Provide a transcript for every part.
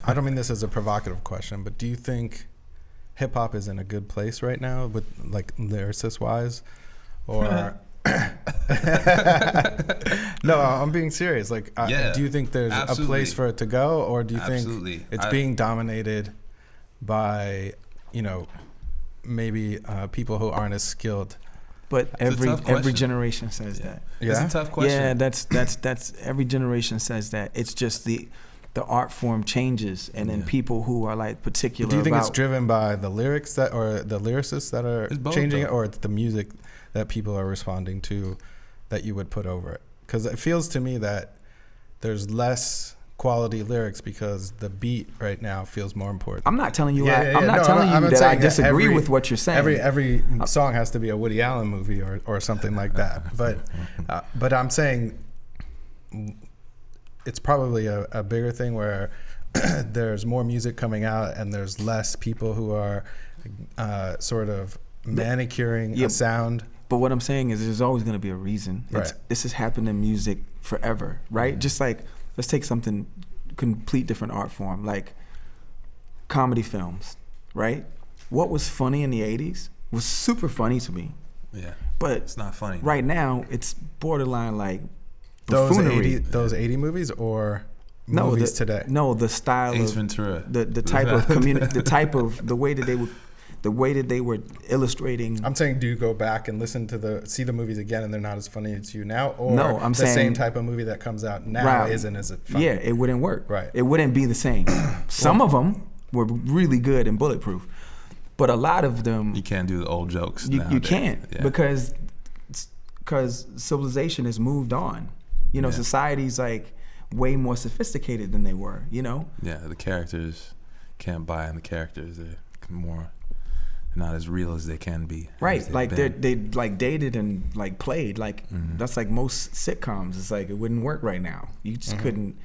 I don't mean this as a provocative question, but do you think hip hop is in a good place right now with like lyricist wise, or? No, I'm being serious. Like, do you think there's a place for it to go, or do you think it's being dominated by, maybe people who aren't as skilled? But every generation says that. Yeah? It's a tough question. Yeah, that's every generation says that. It's just the art form changes, and then people who are like particular. Do you think it's driven by the lyrics or the lyricists that are changing it, or it's the music that people are responding to that you would put over it? Because it feels to me that there's less quality lyrics because the beat right now feels more important. I'm not telling you. I'm not telling you that I disagree with what you're saying. Every song has to be a Woody Allen movie or something like that. But I'm saying it's probably a bigger thing where there's more music coming out and there's less people who are sort of manicuring a sound. But what I'm saying is there's always going to be a reason. Right. This has happened in music forever, right? Mm-hmm. Just like, let's take something complete different art form, like comedy films, right? What was funny in the 80s was super funny to me. Yeah. But it's not funny. Right now, it's borderline like buffoonery. Those 80 movies or movies today? No, the style Ace of Ventura. The type of the way that they were illustrating. I'm saying, do you go back and see the movies again, and they're not as funny to you now, or no, I'm saying, same type of movie that comes out now isn't as funny? Yeah, it wouldn't work. Right, it wouldn't be the same. Some of them were really good and bulletproof, but a lot of them you can't do the old jokes. You can't because civilization has moved on. Society's like way more sophisticated than they were. Yeah, the characters can't buy, and the characters are more. Not as real as they can be. Right, like they like dated and like played like that's like most sitcoms. It's like it wouldn't work right now. You just couldn't.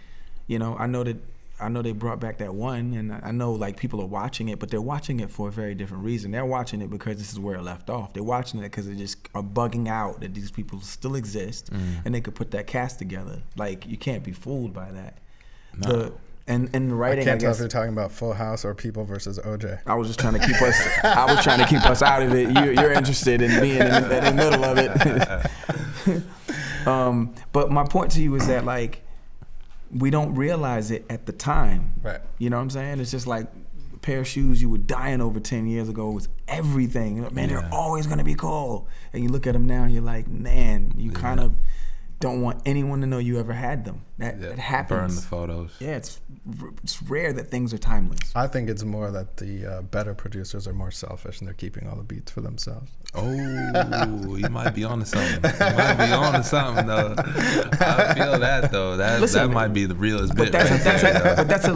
I know they brought back that one, and I know like people are watching it, but they're watching it for a very different reason. They're watching it because this is where it left off. They're watching it because they just are bugging out that these people still exist and they could put that cast together. Like you can't be fooled by that. No. And the writing, I can't tell if you're talking about Full House or People versus OJ. I was just trying to keep us. I was trying to keep us out of it. You're interested in being in the middle of it. But my point to you is that like we don't realize it at the time. Right. You know what I'm saying? It's just like a pair of shoes you were dying over 10 years ago was everything. Man, they're always gonna be cool. And you look at them now and you're like, man, you kind of don't want anyone to know you ever had them. That happens. Burn the photos. Yeah, it's rare that things are timeless. I think it's more that the better producers are more selfish and they're keeping all the beats for themselves. Oh, you might be onto something. Though. I feel that though. That might be the realest bit. But that's a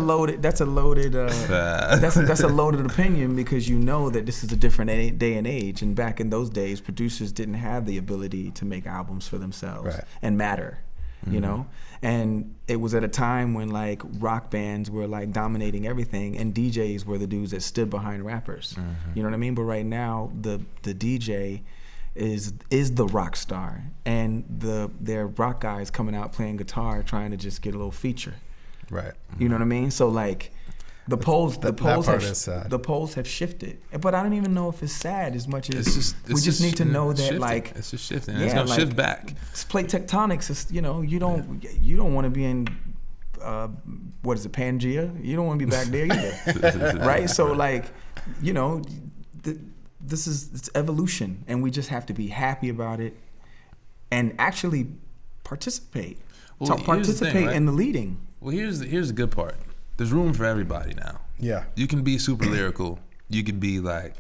loaded opinion because you know that this is a different day and age, and back in those days, producers didn't have the ability to make albums for themselves and matter. And it was at a time when like rock bands were like dominating everything and DJs were the dudes that stood behind rappers. You know what I mean? But right now the DJ is the rock star, and their rock guys coming out playing guitar trying to just get a little feature. Right. You know what I mean? So like the polls have shifted, but I don't even know if it's sad as much as we just need to know that shifting. Like it's just shifting. It's gonna shift back. Plate tectonics is you don't want to be in what is it, Pangea? You don't want to be back there either, right? So like it's evolution, and we just have to be happy about it and actually participate. Participate in the leading. Well, here's the good part. There's room for everybody now. Yeah. You can be super lyrical. You can be like,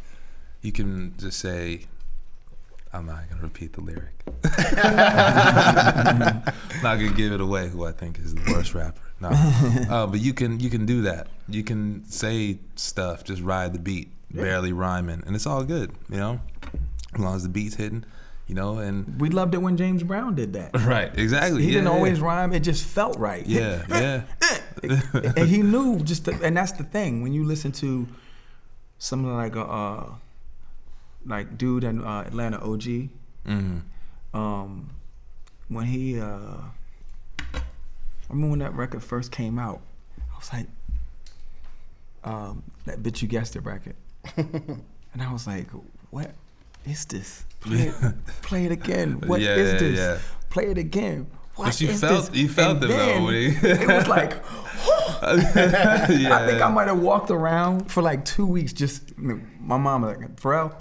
you can just say, I'm not going to repeat the lyric. I'm not going to give it away who I think is the worst rapper. No. But you can do that. You can say stuff, just ride the beat, barely rhyming, and it's all good, as long as the beat's hitting. And we loved it when James Brown did that. Right, exactly. He didn't always rhyme; it just felt right. Yeah. And he knew and that's the thing. When you listen to something like dude in Atlanta, OG, when he, I remember when that record first came out, I was like, that bitch you guessed it bracket. And I was like, what is this? Play it again. What is this? Yeah. Play it again. What but you is felt this? You felt it though. It was like, I think I might have walked around for like 2 weeks. Just my mom was like, Pharrell.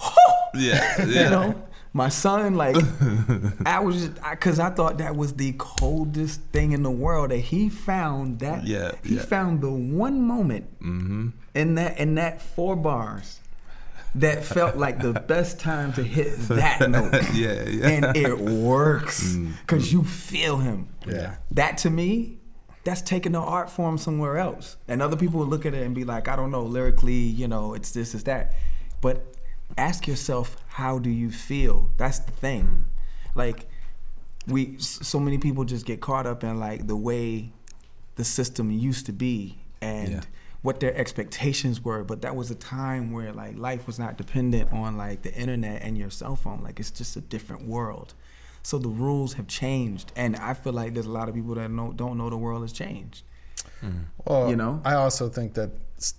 You know, my son, like, I was just because I thought that was the coldest thing in the world that he found that. He found the one moment in that 4 bars that felt like the best time to hit that note. And it works because you feel him. That to me, that's taking the art form somewhere else. And other people will look at it and be like, I don't know, lyrically, you know, it's this, it's that. But ask yourself, how do you feel? That's the thing. Like, so many people just get caught up in like the way the system used to be and what their expectations were, but that was a time where like life was not dependent on like the internet and your cell phone. Like, it's just a different world. So the rules have changed, and I feel like there's a lot of people that don't know the world has changed. Well, you know, I also think that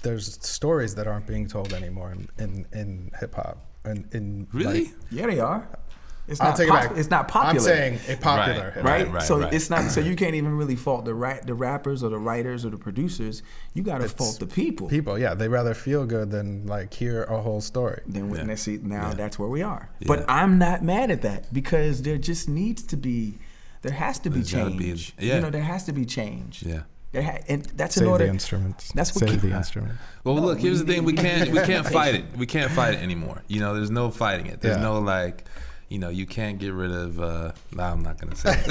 there's stories that aren't being told anymore in hip hop. And really, like, they are. It's I'll not take it back. It's not popular. I'm saying a popular hip hop. Right. So it's not. So you can't even really fault the rappers or the writers or the producers. You got to fault the people. They rather feel good than like hear a whole story. Then that's where we are. But I'm not mad at that because there just needs to be, there has to be change. You know, there has to be change. And that's Save in order. The instruments. That's what Save the instrument. Well, look. Here's the thing. We can't fight it. We can't fight it anymore. You know, there's no fighting it. There's no like. You know, you can't get rid of. I'm not gonna say it.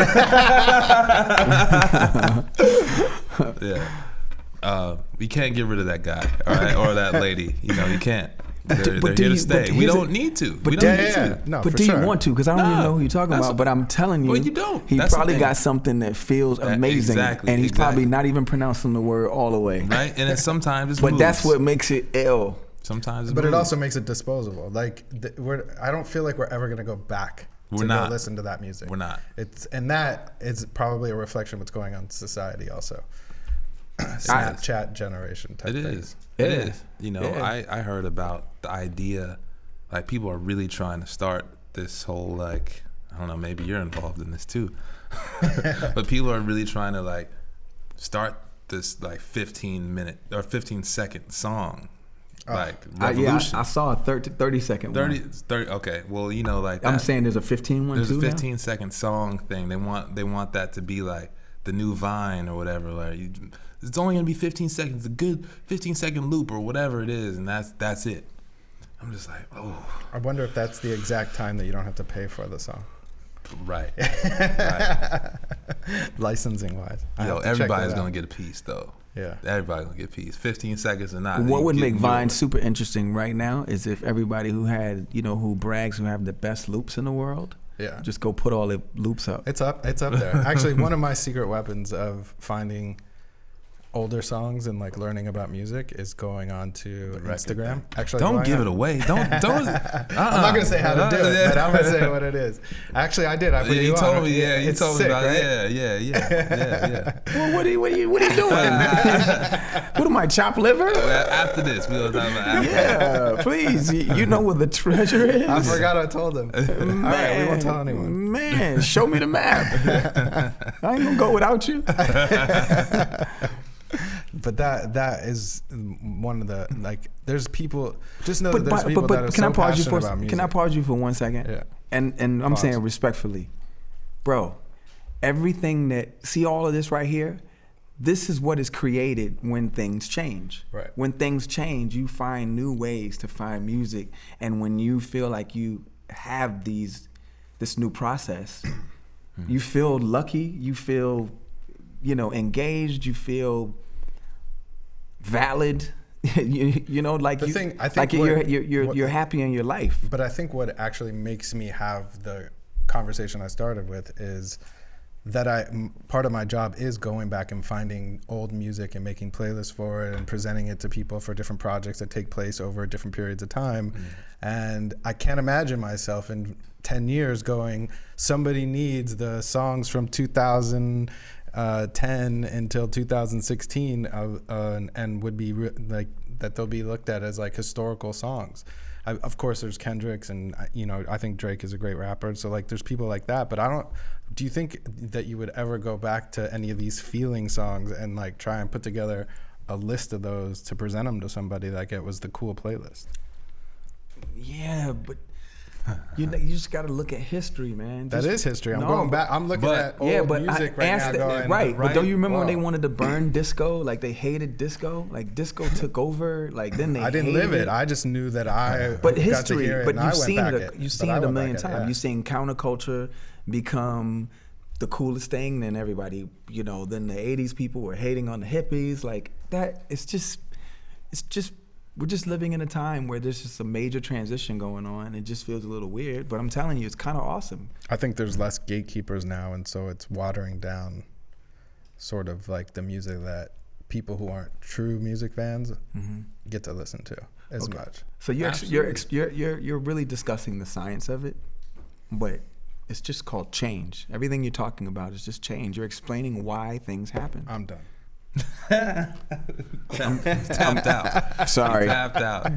We can't get rid of that guy, all right, or that lady. You know, you can't. They're here to stay. We don't need to. But do you want to? Because I don't even know who you're talking about. But I'm telling you, well, you don't. He probably got something that feels amazing, and he's probably not even pronouncing the word all the way. Right, and then sometimes it's. But moves. that's what makes it ill. Sometimes, but it also makes it disposable. Like I don't feel like we're ever gonna go back to go listen to that music. We're not. And that is probably a reflection of what's going on in society also. Snapchat generation type thing. It is. You know, I heard about the idea, like people are really trying to start this whole like, I don't know, maybe you're involved in this too, but people are really trying to like start this like 15-minute or 15-second song. Like revolution. I saw a 30-second 30, okay. Well, you know, like I'm saying there's a 15 one. There's too a 15-second song thing. They want that to be like the new Vine or whatever. Like it's only gonna be 15 seconds, a good 15-second loop or whatever it is, and that's it. I'm just like, oh. I wonder if that's the exact time that you don't have to pay for the song. Right. Licensing wise. Yo, everybody's gonna get a piece though. Yeah. Everybody's gonna get a piece. 15 seconds or not. What would make Vine super interesting right now is if everybody who brags who have the best loops in the world, just go put all the loops up. It's up there. Actually, one of my secret weapons of finding older songs and like learning about music is going on to Instagram. Actually, don't give it away. Don't. I'm not gonna say how to do it, but I'm gonna say what it is. Actually, I did. I put you told on. Me. Yeah, you told sick, me about right? it. Yeah. Well, what are you doing? What am I, chopped liver? After this, we'll talk about after. Yeah, please. You know where the treasure is. I forgot I told him. Man, all right, we won't tell anyone. Man, show me the map. I ain't gonna go without you. But that is one of the, like, there's people, just know that there's people that are so passionate about music. Can I pause you for 1 second? Yeah. And I'm saying respectfully, bro, everything see all of this right here, this is what is created when things change. Right. When things change, you find new ways to find music. And when you feel like you have this new process, you feel lucky, you feel, engaged, you feel valid, like you're happy in your life. But I think what actually makes me have the conversation I started with is that part of my job is going back and finding old music and making playlists for it and presenting it to people for different projects that take place over different periods of time. And I can't imagine myself in 10 years going, somebody needs the songs from 2000 10 until 2016 and would be like that they'll be looked at as like historical songs. Of course there's Kendrick's, and I think Drake is a great rapper, so like there's people like that, but do you think that you would ever go back to any of these feeling songs and like try and put together a list of those to present them to somebody like it was the cool playlist? Yeah, but you just got to look at history, man. That is history. I'm going back. I'm looking at old music right now. But don't you remember when they wanted to burn disco? Like they hated disco. Like disco took over. Like then I didn't live it. I just knew that But history. But you've seen it a million times. Yeah. You've seen counterculture become the coolest thing. Then everybody, then the '80s people were hating on the hippies. Like that. It's just. We're just living in a time where there's just a major transition going on. It just feels a little weird, but I'm telling you, it's kind of awesome. I think there's less gatekeepers now, and so it's watering down sort of like the music that people who aren't true music fans get to listen to as much. So you're really discussing the science of it, but it's just called change. Everything you're talking about is just change. You're explaining why things happen. I'm done. Tapped out. Sorry. Tapped out.